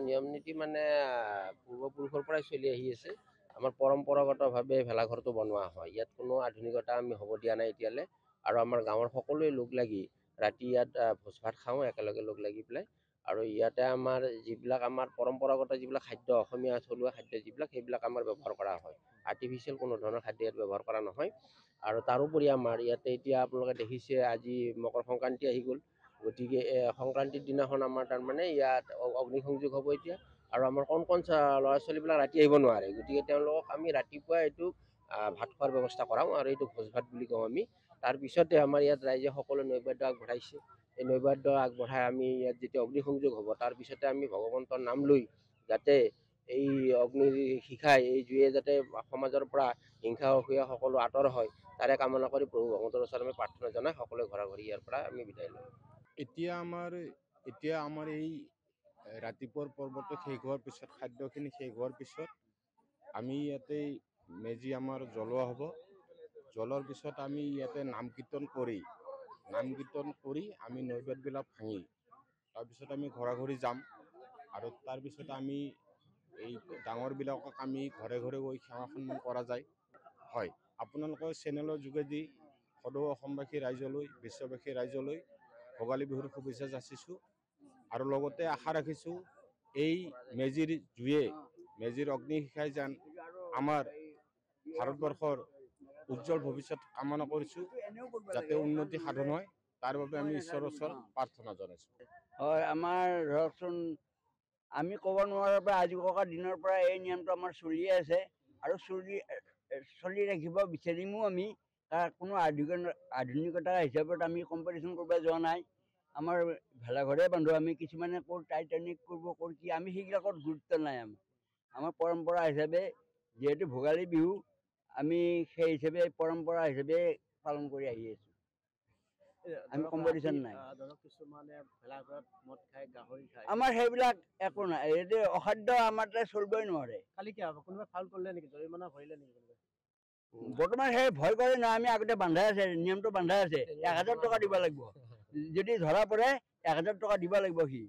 নিয়ম নীতি মানে পূৰ্বপুৰুষৰ পৰাই চলি আহি আছে। আমাৰ পৰম্পৰাগতভাৱে ভেলাঘৰটো বনোৱা হয়। ইয়াত কোনো আধুনিকতা আমি হ'ব দিয়া নাই এতিয়ালৈ। আৰু আমাৰ গাঁৱৰ সকলোৱে লগ লাগি ৰাতি ইয়াত ভোজ ভাত খাওঁ একেলগে লগ লাগি পেলাই। আৰু ইয়াতে আমাৰ যিবিলাক আমাৰ পৰম্পৰাগত যিবিলাক খাদ্য, অসমীয়া থলুৱা খাদ্য যিবিলাক, সেইবিলাক আমাৰ ব্যৱহাৰ কৰা হয়। আৰ্টিফিচিয়েল কোনো ধৰণৰ খাদ্য ইয়াত ব্যৱহাৰ কৰা নহয়। আৰু তাৰোপৰি আমাৰ ইয়াতে এতিয়া আপোনালোকে দেখিছে আজি মকৰ সংক্ৰান্তি আহি গ'ল। গতিকে সংক্ৰান্তিৰ দিনাখন আমাৰ তাৰমানে ইয়াত অগ্নিসংযোগ হ'ব এতিয়া। আৰু আমাৰ কণ কণ ল'ৰা ছোৱালীবিলাক ৰাতি আহিব নোৱাৰে। গতিকে তেওঁলোকক আমি ৰাতিপুৱা এইটো ভাত খোৱাৰ ব্যৱস্থা কৰাওঁ আৰু এইটো ভোজ ভাত বুলি কওঁ আমি। তাৰপিছতে আমাৰ ইয়াত ৰাইজে সকলো নৈবেদ্য আগবঢ়াইছে। এই নৈবেদ্য আগবঢ়াই আমি ইয়াত যেতিয়া অগ্নিসংযোগ হ'ব, তাৰপিছতে আমি ভগৱন্তৰ নাম লৈ যাতে এই অগ্নিৰ শিখাই, এই জুয়ে যাতে সমাজৰ পৰা হিংসা অসূয়া সকলো আঁতৰ হয়, তাৰে কামনা কৰি প্ৰভু ভগৱন্তৰ ওচৰত আমি প্ৰাৰ্থনা জনাই সকলোৱে ঘৰা ঘৰি ইয়াৰ পৰা আমি বিদায় লওঁ। এতিয়া আমাৰ এই ৰাতিপুৱাৰ পৰ্বটো শেষ হোৱাৰ পিছত, খাদ্যখিনি শেষ হোৱাৰ পিছত আমি ইয়াতে মেজি আমাৰ জ্বলোৱা হ'ব। জ্বলোৱাৰ পিছত আমি ইয়াতে নাম কীৰ্তন কৰি আমি নৈবেদ্যবিলাক ভাঙি তাৰপিছত আমি ঘৰা ঘৰি যাম। আৰু তাৰপিছত আমি এই ডাঙৰবিলাকক আমি ঘৰে ঘৰে গৈ সেৱা সন্মান কৰা যায়। হয়, আপোনালোকৰ চেনেলৰ যোগেদি সদৌ অসমবাসী ৰাইজলৈ, বিশ্ববাসী ৰাইজলৈ ভোগালী বিহুৰ শুভেচ্ছা যাচিছোঁ। আৰু লগতে আশা ৰাখিছোঁ এই মেজিৰ জুয়ে, মেজিৰ অগ্নিশিখাই যেন আমাৰ ভাৰতবৰ্ষৰ উজ্জ্বল ভৱিষ্যত কামনা কৰিছোঁ, যাতে উন্নতি সাধন হয়, তাৰ বাবে আমি ঈশ্বৰৰ ওচৰত প্ৰাৰ্থনা জনাইছোঁ। হয়, আমাৰ ধৰকচোন আমি ক'ব নোৱাৰাৰ পৰা আজি ককাৰ দিনৰ পৰা এই নিয়মটো আমাৰ চলিয়ে আছে আৰু চলি ৰাখিব বিচাৰিমো আমি। তাৰ কোনো আধুনিকতা হিচাপত আমি কম্পিটিশ্যন কৰিব যোৱা নাই। আমাৰ ভেলাঘৰে বান্ধো আমি, কিছুমানে ক'ৰ টাইটানিক কৰিব, ক'ৰ কি, আমি সেইবিলাকত গুৰুত্ব নাই। আমাৰ পৰম্পৰা হিচাপে যিহেতু ভোগালী বিহু, আমি সেই হিচাপে পৰম্পৰা হিচাপে পালন কৰি আহি আছোঁ। আমি কম্পিটিশ্যন নাই। আমাৰ সেইবিলাক একো নাই, এইটো অখাদ্য আমাৰ তাতে চলিবই নোৱাৰে। বৰ্তমান সেই ভয় কৰে নহয়, আমি আগতে বান্ধাই আছে, নিয়মটো বান্ধাই আছে, 1000 টকা দিব লাগিব। যদি ধৰা পৰে 1000 টকা দিব লাগিব সি।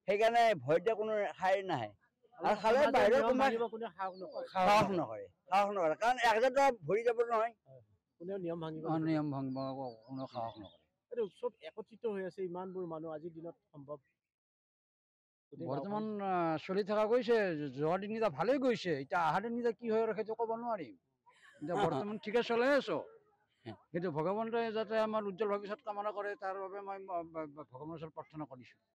সেইকাৰণে ভয়তে কোনো খাই নাহে। আৰু খালে বাহিৰৰ কোনোবাই সাহস নকৰে, কাৰণ 1000 টকা ভৰি যাব নহয়। নিয়ম ভাঙিব কোনো সাহস নকৰে। উৎসৱ একত্ৰিত হৈ আছে, ইমানবোৰ মানুহ আজিৰ দিনত সম্ভৱ? বৰ্তমান চলি থকা গৈছে, যোৱা দিনকেইটা ভালেই গৈছে। এতিয়া অহা দিনকেইটা কি হয় আৰু সেইটো ক'ব নোৱাৰিম। এতিয়া বৰ্তমান ঠিকে চলাই আছো, কিন্তু ভগৱন্তই যাতে আমাৰ উজ্জ্বল ভৱিষ্যত কামনা কৰে, তাৰ বাবে মই ভগৱানৰ ওচৰত প্ৰাৰ্থনা কৰিছোঁ।